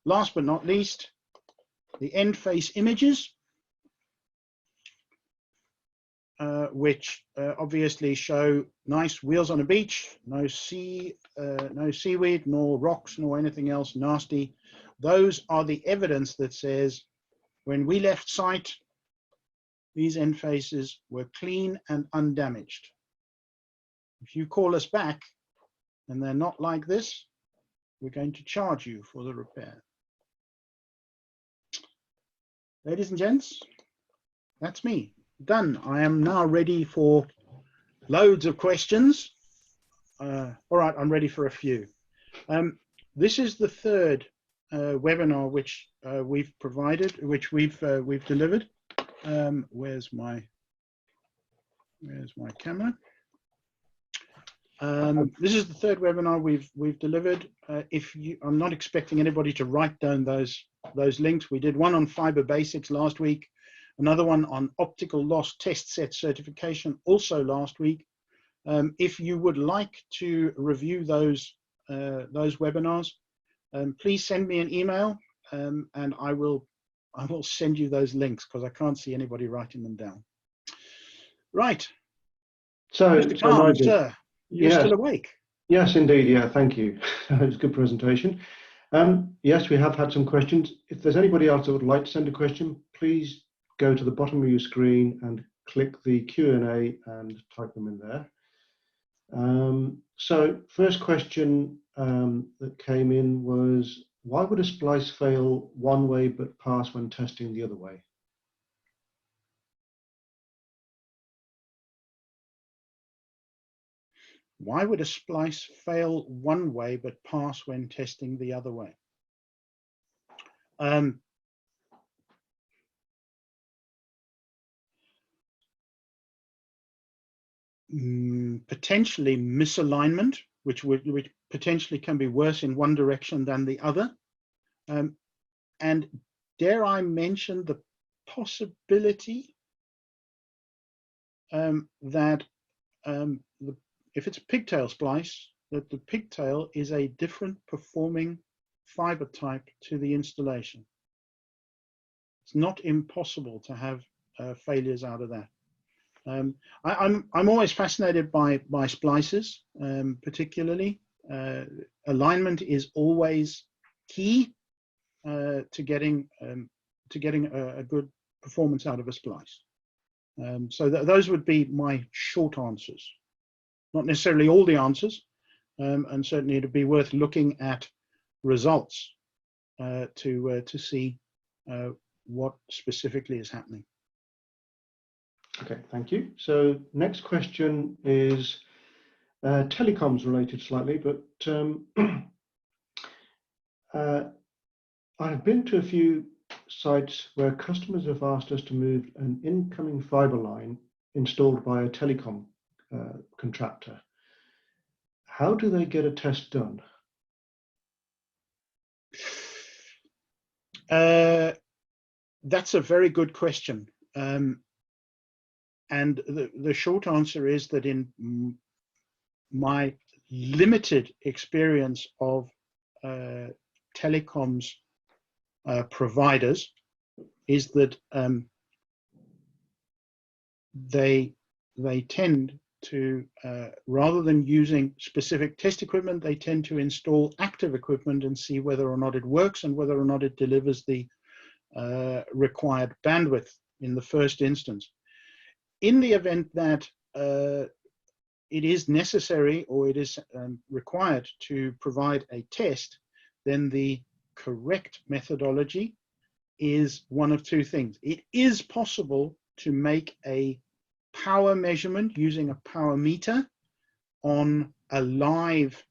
Last but not least, the end face images, which obviously show nice wheels on a beach, no seaweed, nor rocks, nor anything else nasty. Those are the evidence that says when we left site, these end faces were clean and undamaged. If you call us back and they're not like this, we're going to charge you for the repair. Ladies and gents, that's me. Done. I am now ready for loads of questions. All right, I'm ready for a few. This is the third webinar which we've provided, which we've delivered. Where's my camera? This is the third webinar we've delivered. I'm not expecting anybody to write down those links. We did one on fiber basics last week, another one on optical loss test set certification also last week. If you would like to review those webinars, please send me an email, and I will send you those links, because I can't see anybody writing them down. Right. So, Mr. Khan, sir, you're yes, still awake. Yes, indeed. Yeah, thank you. It was a good presentation. Yes, we have had some questions. If there's anybody else that would like to send a question, please go to the bottom of your screen and click the Q&A and type them in there. So first question that came in was, why would a splice fail one way but pass when testing the other way? Why would a splice fail one way but pass when testing the other way? Potentially misalignment, which potentially can be worse in one direction than the other. And dare I mention the possibility that if it's a pigtail splice, that the pigtail is a different performing fiber type to the installation. It's not impossible to have failures out of that. I'm always fascinated by splices, particularly. Alignment is always key to getting a good performance out of a splice. So those would be my short answers. Not necessarily all the answers, and certainly it'd be worth looking at results to see what specifically is happening. Okay, thank you. So next question is telecoms related slightly, but I've been to a few sites where customers have asked us to move an incoming fiber line installed by a telecom contractor. How do they get a test done? That's a very good question. And the short answer is that in my limited experience of telecoms providers, is that they tend to, rather than using specific test equipment, they tend to install active equipment and see whether or not it works and whether or not it delivers the required bandwidth in the first instance. In the event that it is necessary or it is required to provide a test, then the correct methodology is one of two things. It is possible to make a power measurement using a power meter on a live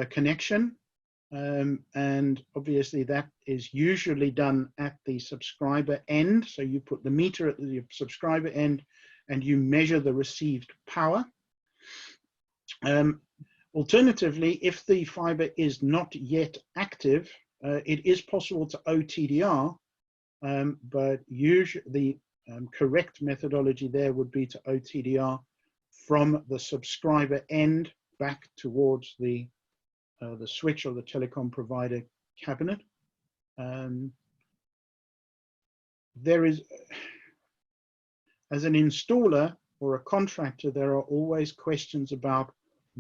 connection. And obviously that is usually done at the subscriber end. So you put the meter at the subscriber end and you measure the received power. Alternatively, if the fiber is not yet active, it is possible to OTDR, but usually the correct methodology there would be to OTDR from the subscriber end back towards the switch or the telecom provider cabinet. There is, as an installer or a contractor, there are always questions about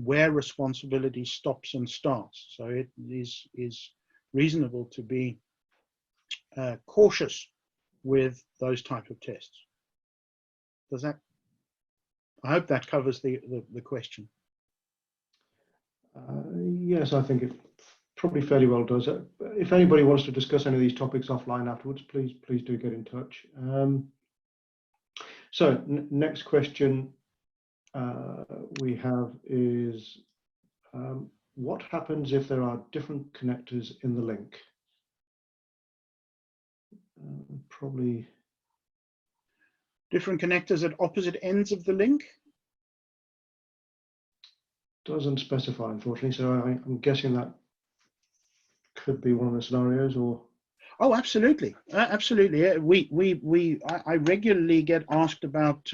where responsibility stops and starts. So it is reasonable to be cautious with those type of tests. Does that, I hope that covers the question. Yes, I think it probably fairly well does. If anybody wants to discuss any of these topics offline afterwards, please do get in touch. So next question we have is, what happens if there are different connectors in the link? Probably different connectors at opposite ends of the link? Doesn't specify, unfortunately, so I'm guessing that could be one of the scenarios. Or oh, absolutely, absolutely. I regularly get asked about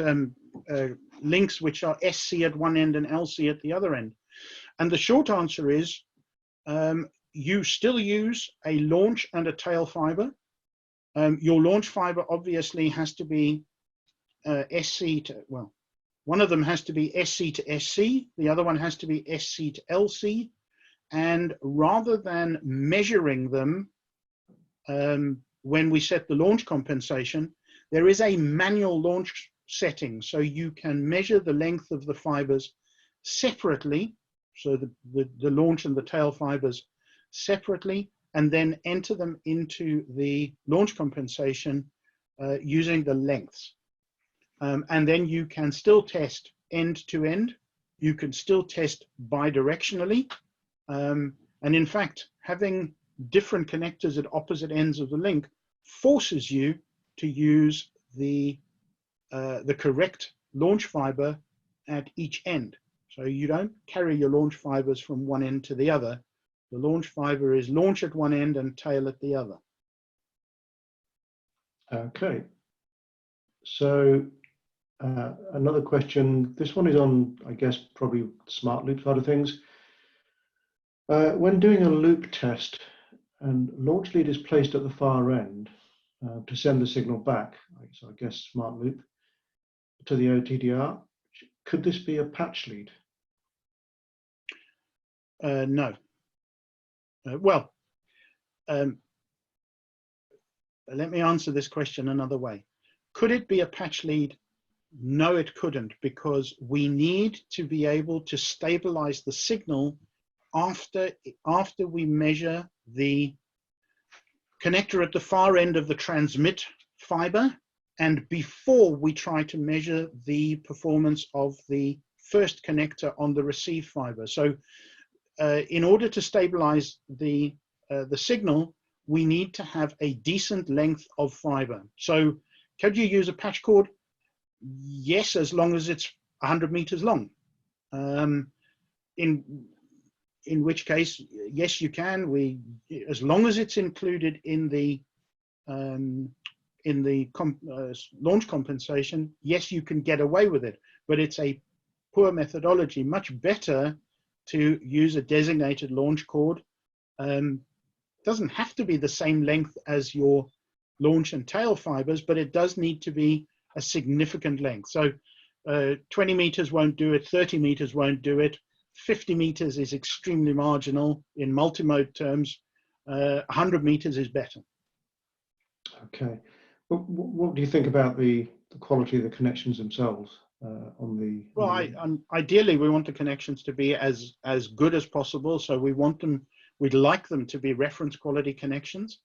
links which are SC at one end and LC at the other end, and the short answer is you still use a launch and a tail fiber. Your launch fiber obviously has to be SC to, well, one of them has to be SC to SC, the other one has to be SC to LC, and rather than measuring them when we set the launch compensation, there is a manual launch setting, so you can measure the length of the fibers separately, so the launch and the tail fibers separately, and then enter them into the launch compensation using the lengths. And then you can still test end to end. You can still test bidirectionally. And in fact, having different connectors at opposite ends of the link forces you to use the correct launch fiber at each end. So you don't carry your launch fibers from one end to the other. The launch fiber is launch at one end and tail at the other. okay, so another question. This one is on, I guess, probably smart loop side of things. When doing a loop test and launch lead is placed at the far end to send the signal back, so I guess smart loop, to the OTDR, could this be a patch lead? No. Well, let me answer this question another way. Could it be a patch lead? No, it couldn't, because we need to be able to stabilize the signal after we measure the connector at the far end of the transmit fiber and before we try to measure the performance of the first connector on the receive fiber. So in order to stabilize the signal, we need to have a decent length of fiber. So could you use a patch cord? Yes, as long as it's 100 meters long. In which case, yes, you can. As long as it's included in the launch compensation, yes, you can get away with it. But it's a poor methodology. Much better to use a designated launch cord. Doesn't have to be the same length as your launch and tail fibers, but it does need to be a significant length. So 20 meters won't do it, 30 meters won't do it, 50 meters is extremely marginal in multimode terms, 100 meters is better. Okay. What do you think about the quality of the connections themselves on the? Well, ideally we want the connections to be as good as possible. So we want them, we'd like them to be reference quality connections.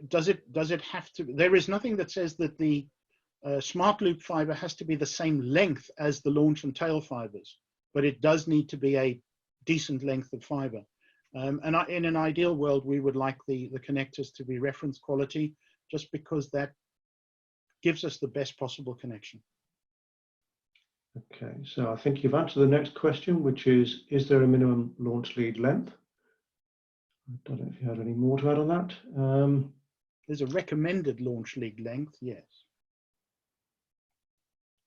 Does it have to? There is nothing that says that the smart loop fiber has to be the same length as the launch and tail fibers, but it does need to be a decent length of fiber. In an ideal world, we would like the connectors to be reference quality, just because that gives us the best possible connection. Okay, so I think you've answered the next question, which is there a minimum launch lead length? I don't know if you had any more to add on that. There's a recommended launch lead length, yes.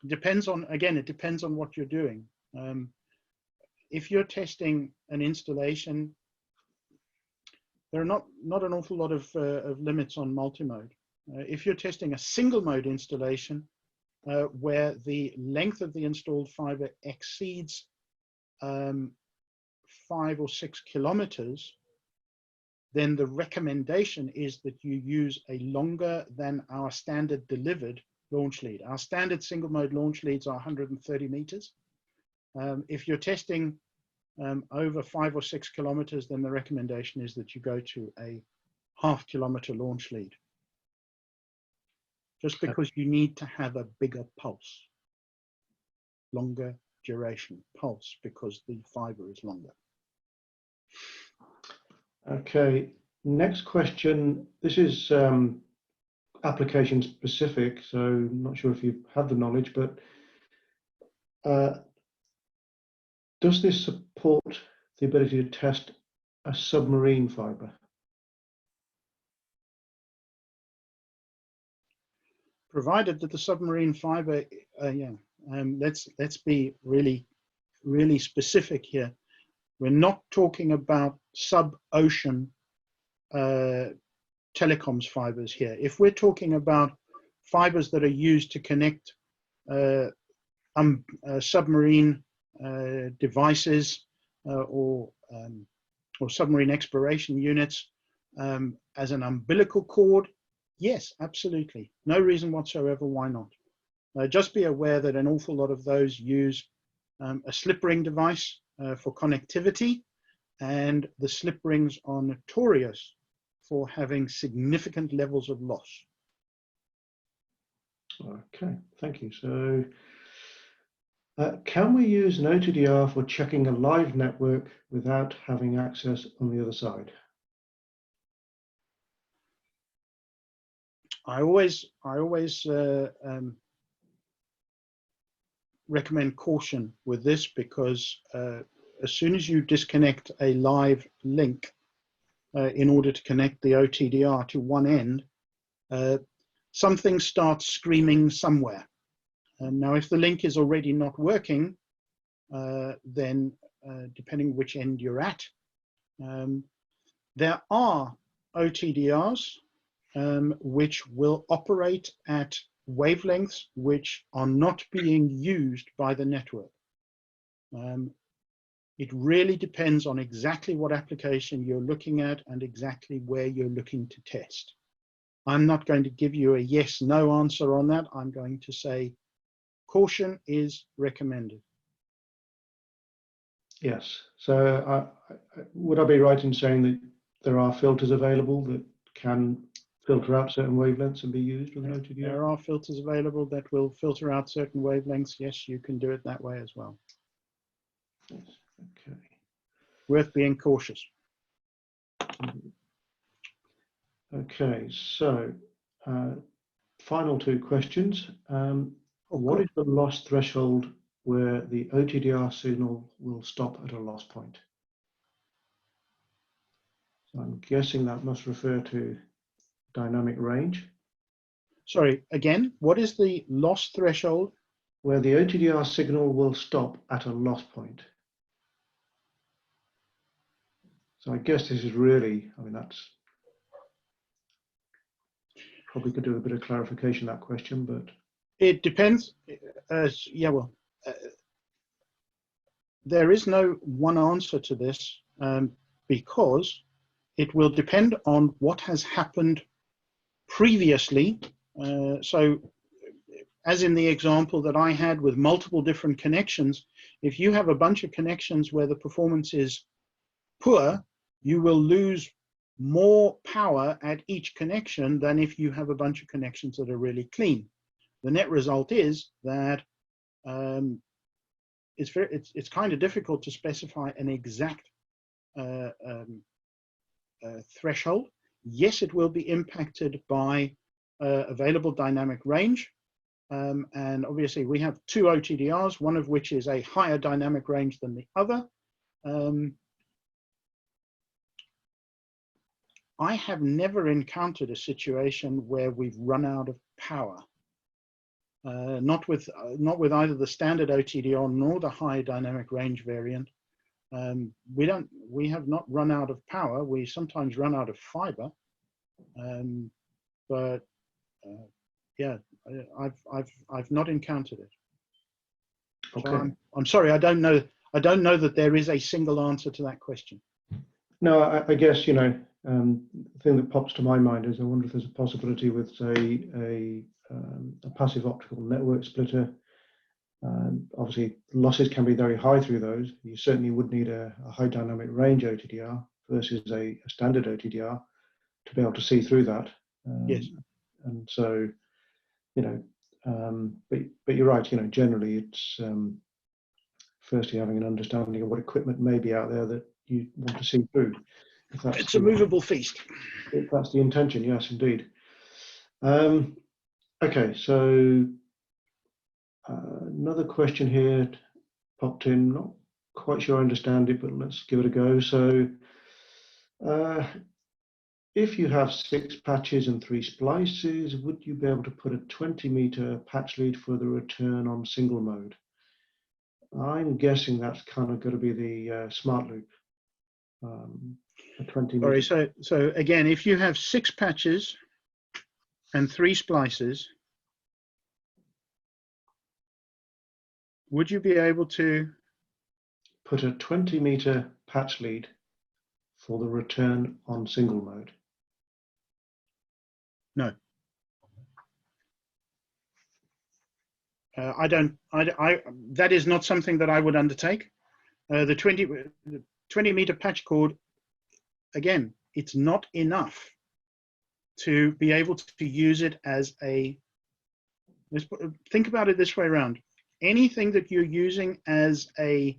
It depends on, again, it depends on what you're doing. If you're testing an installation, there are not an awful lot of limits on multi-mode. If you're testing a single mode installation, where the length of the installed fiber exceeds 5 or 6 kilometers, then the recommendation is that you use a longer than our standard delivered launch lead. Our standard single mode launch leads are 130 meters. If you're testing over 5 or 6 kilometers, then the recommendation is that you go to a half-kilometer launch lead, just because you need to have a bigger pulse, longer duration pulse, because the fiber is longer. Okay, next question. This is application specific, so I'm not sure if you have the knowledge, but does this support the ability to test a submarine fiber? Provided that the submarine fiber, let's be really specific here. We're not talking about sub-ocean telecoms fibers here. If we're talking about fibers that are used to connect submarine devices or submarine exploration units as an umbilical cord, yes, absolutely. No reason whatsoever why not. Just be aware that an awful lot of those use a slip ring device for connectivity, and the slip rings are notorious for having significant levels of loss. Okay, thank you. So can we use an OTDR for checking a live network without having access on the other side? I always recommend caution with this, because as soon as you disconnect a live link in order to connect the OTDR to one end, something starts screaming somewhere. Now, if the link is already not working, then depending which end you're at, there are OTDRs which will operate at wavelengths which are not being used by the network. It really depends on exactly what application you're looking at and exactly where you're looking to test. I'm not going to give you a yes/no answer on that. I'm going to say caution is recommended. Yes. So would I be right in saying that there are filters available that can filter out certain wavelengths and be used with an OTDR? There are filters available that will filter out certain wavelengths. Yes, you can do it that way as well. Yes. Okay. Worth being cautious. Okay, so final two questions. What is the loss threshold where the OTDR signal will stop at a loss point? So I'm guessing that must refer to dynamic range. Sorry, again, what is the loss threshold? Where the OTDR signal will stop at a loss point. So I guess this is really, I mean, that's probably could do a bit of clarification that question, but it depends. There is no one answer to this, because it will depend on what has happened previously. So as in the example that I had with multiple different connections, if you have a bunch of connections where the performance is poor, you will lose more power at each connection than if you have a bunch of connections that are really clean. the net result is that it's kind of difficult to specify an exact threshold. Yes, it will be impacted by available dynamic range. And obviously we have two OTDRs, one of which is a higher dynamic range than the other. I have never encountered a situation where we've run out of power. Not with either the standard OTDR nor the high dynamic range variant. We have not run out of power. We sometimes run out of fiber, but yeah, I've not encountered it. Okay. So I'm sorry, I don't know that there is a single answer to that question. No, I guess, you know, the thing that pops to my mind is I wonder if there's a possibility with, say, a passive optical network splitter. Obviously, losses can be very high through those. You certainly would need a high dynamic range OTDR versus a standard OTDR to be able to see through that. Yes. And so, you know, but you're right, you know, generally it's firstly having an understanding of what equipment may be out there that you want to see through. If that's It's a movable feast. If that's the intention, yes, indeed. Okay, so another question here popped in. Not quite sure I understand it, but let's give it a go. So if you have 6 patches and 3 splices, would you be able to put a 20-meter patch lead for the return on single mode? I'm guessing that's kind of going to be the smart loop. A 20-meter. Sorry, so again, if you have 6 patches and 3 splices, would you be able to put a 20-meter patch lead for the return on single mode? No. That is not something that I would undertake. The 20-meter patch cord, again, it's not enough to be able to use it as a, think about it this way around. Anything that you're using as a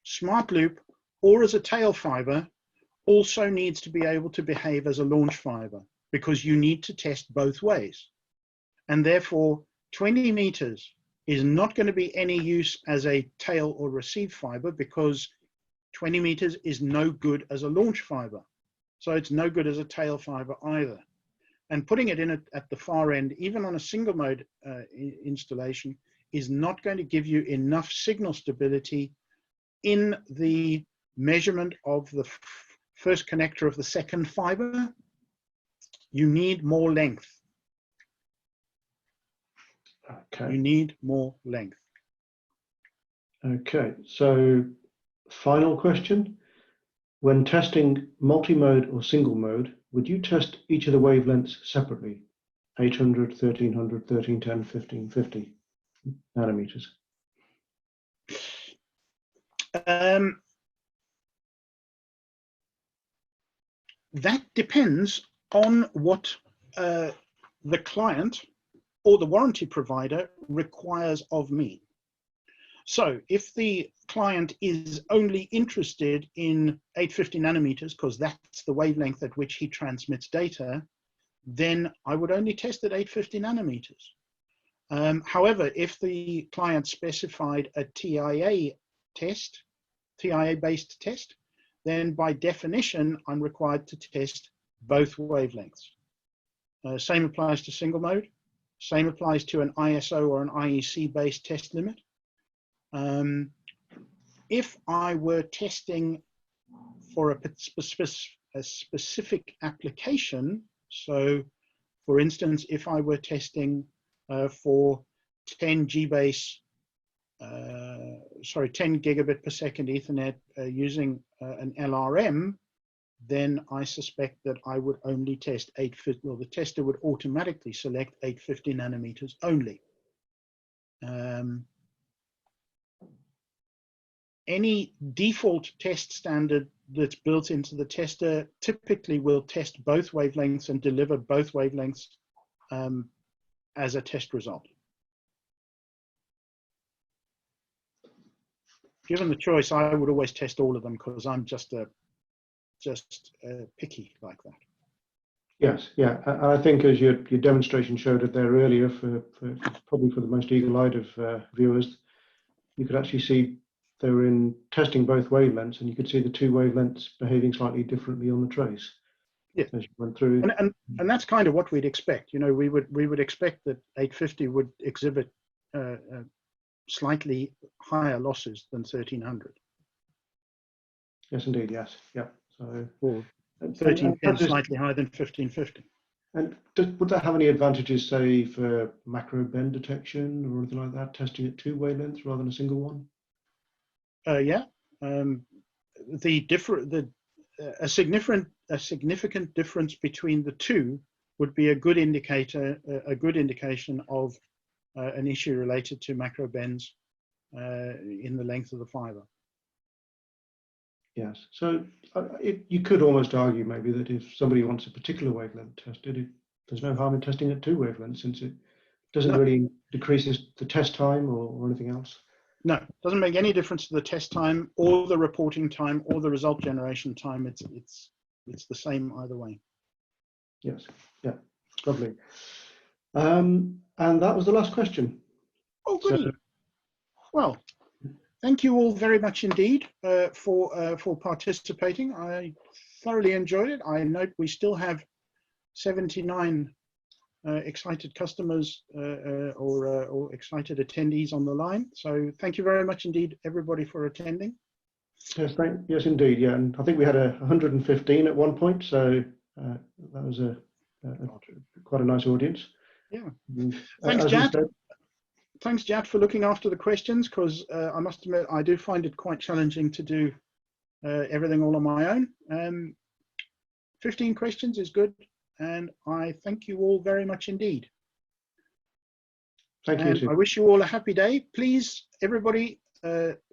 smart loop or as a tail fiber also needs to be able to behave as a launch fiber, because you need to test both ways. And therefore, 20 meters is not going to be any use as a tail or receive fiber, because 20 meters is no good as a launch fiber. So it's no good as a tail fiber either. And putting it in at the far end, even on a single mode installation, is not going to give you enough signal stability in the measurement of the first connector of the second fiber. You need more length. Okay. You need more length. Okay, so final question. When testing multi-mode or single mode, would you test each of the wavelengths separately? 800, 1300, 1310, 1550 nanometers. That depends on what the client or the warranty provider requires of me. So if the client is only interested in 850 nanometers, because that's the wavelength at which he transmits data, then I would only test at 850 nanometers. However, if the client specified a TIA-based test, then by definition, I'm required to test both wavelengths. Same applies to single mode. Same applies to an ISO or an IEC-based test limit. If I were testing for a specific application, so for instance, if I were testing for 10 gigabit per second Ethernet using an LRM, then I suspect that I would only test 850, well, the tester would automatically select 850 nanometers only. Any default test standard that's built into the tester typically will test both wavelengths and deliver both wavelengths as a test result. given the choice, I would always test all of them because I'm just picky like that. Yes, yeah. I think as your demonstration showed it there earlier, for probably for the most eagle-eyed of viewers, you could actually see they were in testing both wavelengths, and you could see the two wavelengths behaving slightly differently on the trace. Yeah. As you went through. And that's kind of what we'd expect. You know, we would expect that 850 would exhibit slightly higher losses than 1300. Yes, indeed. Yes. Yeah. So. Or 1310 slightly higher than 1550. And would that have any advantages, say, for macro bend detection or anything like that, testing at two wavelengths rather than a single one? Yeah. A significant difference between the two would be a good indication of an issue related to macro bends in the length of the fiber. Yes. So you could almost argue maybe that if somebody wants a particular wavelength tested, there's no harm in testing at two wavelengths, since it doesn't really decreases the test time or anything else. No, it doesn't make any difference to the test time or the reporting time or the result generation time. It's the same either way. Yes. Yeah. Lovely. And that was the last question. Oh, goody. So, well, thank you all very much indeed for participating. I thoroughly enjoyed it. I note we still have 79 excited customers or excited attendees on the line. So thank you very much indeed, everybody, for attending. Yes, yes, indeed. Yeah, and I think we had 115 at one point, so that was quite a nice audience. Yeah. Thanks, Jat. Thanks, Jat, for looking after the questions, because I must admit, I do find it quite challenging to do everything all on my own. 15 questions is good, and I thank you all very much indeed. Thank you too. I wish you all a happy day. Please, everybody,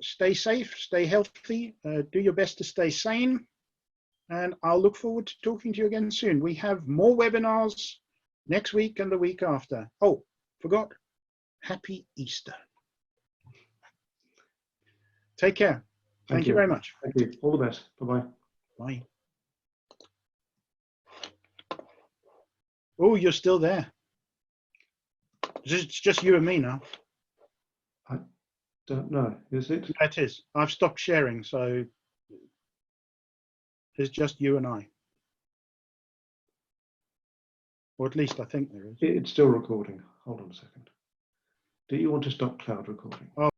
stay safe, stay healthy, do your best to stay sane, and I'll look forward to talking to you again soon. We have more webinars next week and the week after. Oh, forgot. Happy Easter. Take care. Thank you very much. Thank you. All the best. Bye-bye. Bye. Oh, you're still there. It's just you and me now. I don't know. Is it? Yeah, it is. I've stopped sharing, so it's just you and I. Or at least I think there is. It's still recording. Hold on a second. Do you want to stop cloud recording? Oh.